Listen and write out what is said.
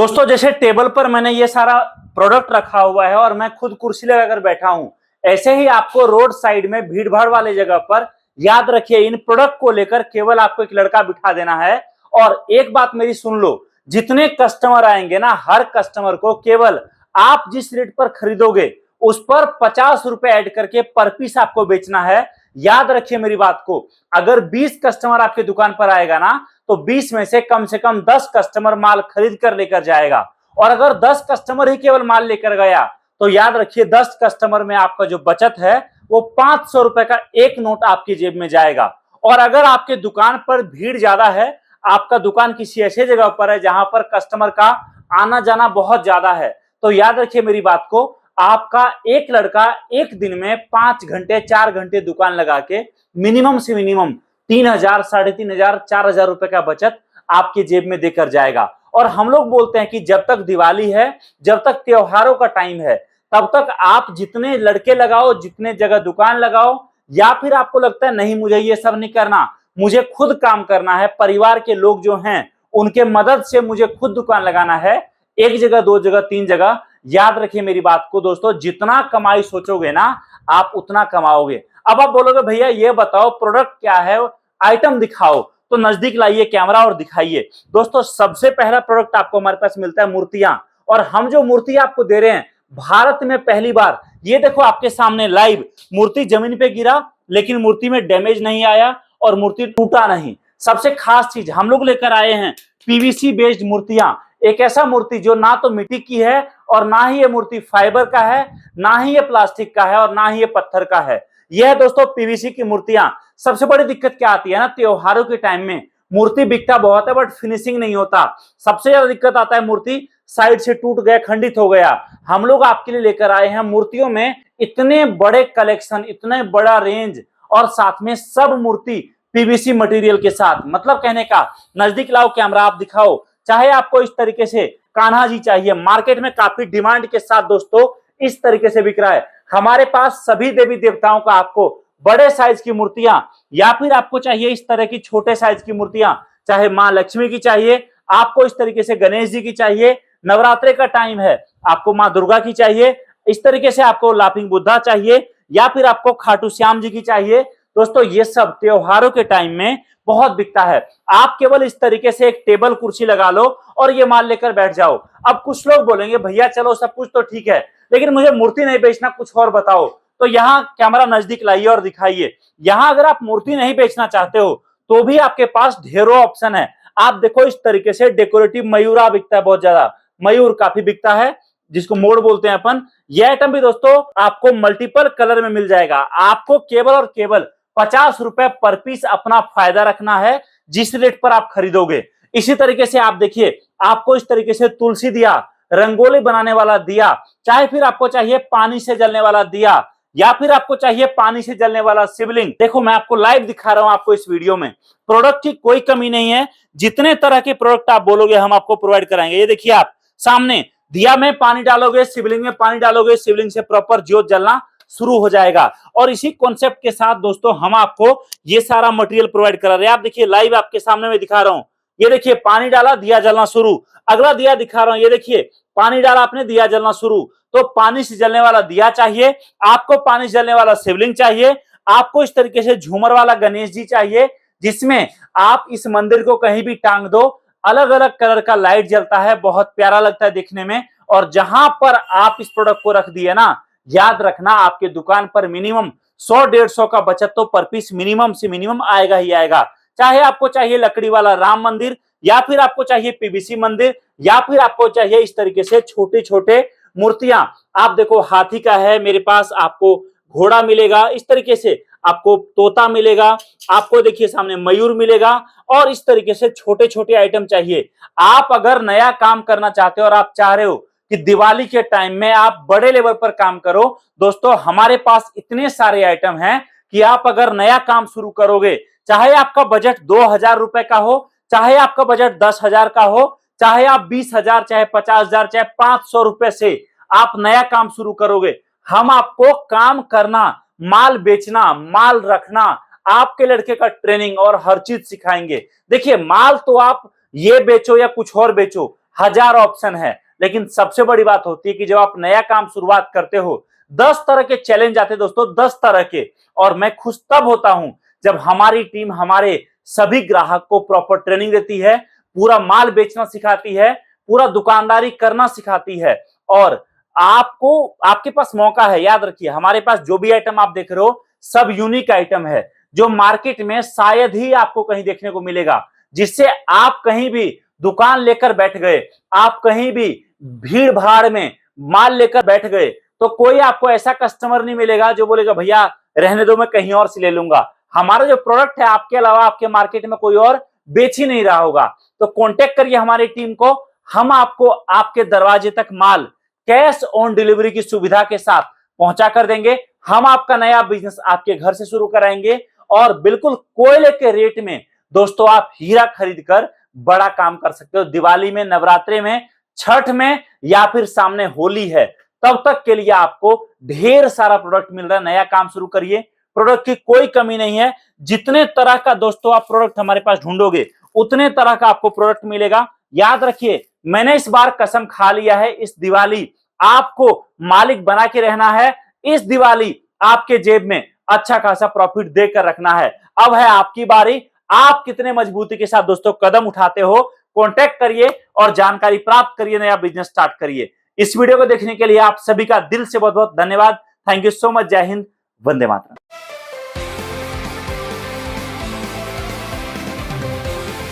दोस्तों जैसे टेबल पर मैंने ये सारा प्रोडक्ट रखा हुआ है और मैं खुद कुर्सी लगाकर बैठा हूं, ऐसे ही आपको रोड साइड में भीड़ भाड़ वाले जगह पर याद रखिए इन प्रोडक्ट को लेकर केवल आपको एक लड़का बिठा देना है। और एक बात मेरी सुन लो, जितने कस्टमर आएंगे ना, हर कस्टमर को केवल आप जिस रेट पर खरीदोगे उस पर 50 रुपए ऐड करके पर पीस आपको बेचना है। याद रखिए मेरी बात को, अगर 20 कस्टमर आपके दुकान पर आएगा ना तो 20 में से कम 10 कस्टमर माल खरीद कर लेकर जाएगा। और अगर 10 कस्टमर ही केवल माल लेकर गया तो याद रखिए 10 कस्टमर में आपका जो बचत है वो 500 रुपए का एक नोट आपकी जेब में जाएगा। और अगर आपके दुकान पर भीड़ ज्यादा है, आपका दुकान किसी ऐसे जगह पर है जहां पर कस्टमर का आना जाना बहुत ज्यादा है, तो याद रखिए मेरी बात को, आपका एक लड़का एक दिन में 5 घंटे 4 घंटे दुकान लगा के मिनिमम से मिनिमम 3,000, 3,500, 4,000 रुपए का बचत आपके जेब में देकर जाएगा। और हम लोग बोलते हैं कि जब तक दिवाली है, जब तक त्योहारों का टाइम है, तब तक आप जितने लड़के लगाओ, जितने जगह दुकान लगाओ, या फिर आपको लगता है नहीं मुझे ये सब नहीं करना, मुझे खुद काम करना है, परिवार के लोग जो हैं उनके मदद से मुझे खुद दुकान लगाना है, एक जगह 2 जगह 3 जगह, याद रखिए मेरी बात को दोस्तों, जितना कमाई सोचोगे ना आप उतना कमाओगे। अब आप बोलोगे भैया ये बताओ प्रोडक्ट क्या है, आइटम दिखाओ, तो नजदीक लाइए कैमरा और दिखाइए। दोस्तों सबसे पहला प्रोडक्ट आपको हमारे पास मिलता है मूर्तियां, और हम जो मूर्ति आपको दे रहे हैं भारत में पहली बार, ये देखो आपके सामने लाइव मूर्ति जमीन पे गिरा लेकिन मूर्ति में डैमेज नहीं आया और मूर्ति टूटा नहीं। सबसे खास चीज हम लोग लेकर आए हैं पीवीसी बेस्ड मूर्तियां, एक ऐसा मूर्ति जो ना तो मिट्टी की है और ना ही ये मूर्ति फाइबर का है, ना ही ये प्लास्टिक का है और ना ही ये पत्थर का है। यह है दोस्तों पीवीसी की मूर्तियां। सबसे बड़ी दिक्कत क्या आती है ना, त्योहारों के टाइम में मूर्ति बिकता बहुत है बट फिनिशिंग नहीं होता। सबसे ज्यादा दिक्कत आता है मूर्ति साइड से टूट गया, खंडित हो गया। हम लोग आपके लिए लेकर आए हैं मूर्तियों में इतने बड़े कलेक्शन, इतने बड़ा रेंज, और साथ में सब मूर्ति पीवीसी मटेरियल के साथ। मतलब कहने का, नजदीक लाओ कैमरा, आप दिखाओ। चाहे आपको इस तरीके से कान्हा जी चाहिए, मार्केट में काफी डिमांड के साथ दोस्तों इस तरीके से बिक रहा है। हमारे पास सभी देवी देवताओं का आपको बड़े साइज की मूर्तियां, या फिर आपको चाहिए इस तरह की छोटे साइज की मूर्तियां, चाहे मां लक्ष्मी की चाहिए, आपको इस तरीके से गणेश जी की चाहिए, नवरात्रि का टाइम है आपको मां दुर्गा की चाहिए, इस तरीके से आपको लाफिंग बुद्धा चाहिए, या फिर आपको खाटू श्याम जी की चाहिए। दोस्तों ये सब त्योहारों के टाइम में बहुत बिकता है। आप केवल इस तरीके से एक टेबल कुर्सी लगा लो और ये माल लेकर बैठ जाओ। अब कुछ लोग बोलेंगे भैया चलो सब कुछ तो ठीक है लेकिन मुझे मूर्ति नहीं बेचना, कुछ और बताओ। तो यहाँ कैमरा नजदीक लाइए और दिखाइए। यहाँ अगर आप मूर्ति नहीं बेचना चाहते हो तो भी आपके पास ढेरों ऑप्शन है। आप देखो इस तरीके से डेकोरेटिव मयूरा बिकता है, बहुत ज्यादा मयूर काफी बिकता है, जिसको मोड़ बोलते हैं अपन। यह आइटम भी दोस्तों आपको मल्टीपल कलर में मिल जाएगा। आपको केवल और केवल 50 रुपए पर पीस अपना फायदा रखना है जिस रेट पर आप खरीदोगे। इसी तरीके से आप देखिए, आपको इस तरीके से तुलसी दिया, रंगोली बनाने वाला दिया, चाहे फिर आपको चाहिए पानी से जलने वाला दिया, या फिर आपको चाहिए पानी से जलने वाला शिवलिंग। देखो मैं आपको लाइव दिखा रहा हूं, आपको इस वीडियो में प्रोडक्ट की कोई कमी नहीं है। जितने तरह के प्रोडक्ट आप बोलोगे हम आपको प्रोवाइड कराएंगे। ये देखिए आप सामने, दिया में पानी डालोगे, शिवलिंग में पानी डालोगे, शिवलिंग से प्रॉपर ज्योत जलना शुरू हो जाएगा। और इसी कॉन्सेप्ट के साथ दोस्तों हम आपको ये सारा मटेरियल प्रोवाइड करा रहे हैं। आप देखिए लाइव आपके सामने में दिखा रहा हूं। ये देखिए पानी डाला, दिया जलना शुरू। अगला दिया दिखा रहा हूं, ये देखिए पानी डाला आपने, दिया जलना शुरू। तो पानी से जलने वाला दिया चाहिए, आपको पानी से जलने वाला शिवलिंग चाहिए, आपको इस तरीके से झूमर वाला गणेश जी चाहिए, जिसमें आप इस मंदिर को कहीं भी टांग दो, अलग अलग कलर का लाइट जलता है, बहुत प्यारा लगता है देखने में। और जहां पर आप इस प्रोडक्ट को रख दिए ना, याद रखना आपके दुकान पर मिनिमम 100-150 का बचत तो पर पीस मिनिमम से मिनिमम आएगा ही आएगा। चाहे आपको चाहिए लकड़ी वाला राम मंदिर, या फिर आपको चाहिए पीवीसी मंदिर, या फिर आपको चाहिए इस तरीके से छोटे छोटे मूर्तियां। आप देखो हाथी का है मेरे पास, आपको घोड़ा मिलेगा, इस तरीके से आपको तोता मिलेगा, आपको देखिए सामने मयूर मिलेगा, और इस तरीके से छोटे छोटे आइटम चाहिए। आप अगर नया काम करना चाहते हो और आप चाह रहे हो कि दिवाली के टाइम में आप बड़े लेवल पर काम करो, दोस्तों हमारे पास इतने सारे आइटम हैं कि आप अगर नया काम शुरू करोगे, चाहे आपका बजट 2,000 रुपए का हो, चाहे आपका बजट 10,000 का हो, चाहे आप 20,000, चाहे 50,000, चाहे 500 रुपए से आप नया काम शुरू करोगे, हम आपको काम करना, माल बेचना, माल रखना, आपके लड़के का ट्रेनिंग और हर चीज सिखाएंगे। देखिए माल तो आप ये बेचो या कुछ और बेचो, 1000 ऑप्शन है, लेकिन सबसे बड़ी बात होती है कि जब आप नया काम शुरुआत करते हो 10 तरह के चैलेंज आते हैं दोस्तों, 10 तरह के। और मैं खुश तब होता हूं जब हमारी टीम हमारे सभी ग्राहक को प्रॉपर ट्रेनिंग देती है, पूरा माल बेचना सिखाती है, पूरा दुकानदारी करना सिखाती है। और आपको आपके पास मौका है, याद रखिए हमारे पास जो भी आइटम आप देख रहे हो सब यूनिक आइटम है, जो मार्केट में शायद ही आपको कहीं देखने को मिलेगा, जिससे आप कहीं भी दुकान लेकर बैठ गए, आप कहीं भी भीड़ भाड़ में माल लेकर बैठ गए, तो कोई आपको ऐसा कस्टमर नहीं मिलेगा जो बोलेगा भैया रहने दो मैं कहीं और से ले लूंगा। हमारा जो प्रोडक्ट है आपके अलावा आपके मार्केट में कोई और बेच ही नहीं रहा होगा। तो कांटेक्ट करिए हमारी टीम को, हम आपको आपके दरवाजे तक माल कैश ऑन डिलीवरी की सुविधा के साथ पहुंचा कर देंगे। हम आपका नया बिजनेस आपके घर से शुरू कराएंगे और बिल्कुल कोयले के रेट में दोस्तों आप हीरा खरीद कर बड़ा काम कर सकते हो। दिवाली में, नवरात्रि में, छठ में या फिर सामने होली है, तब तक के लिए आपको ढेर सारा प्रोडक्ट मिल रहा है। नया काम शुरू करिए, प्रोडक्ट की कोई कमी नहीं है। जितने तरह का दोस्तों आप प्रोडक्ट हमारे पास ढूंढोगे उतने तरह का आपको प्रोडक्ट मिलेगा। याद रखिए मैंने इस बार कसम खा लिया है, इस दिवाली आपको मालिक बना के रहना है। इस दिवाली आपके जेब में अच्छा खासा प्रॉफिट देकर रखना है। अब है आपकी बारी, आप कितने मजबूती के साथ दोस्तों कदम उठाते हो। कांटेक्ट करिए और जानकारी प्राप्त करिए, नया बिजनेस स्टार्ट करिए। इस वीडियो को देखने के लिए आप सभी का दिल से बहुत बहुत धन्यवाद। Thank you so much. जय हिंद, वंदे मातरम।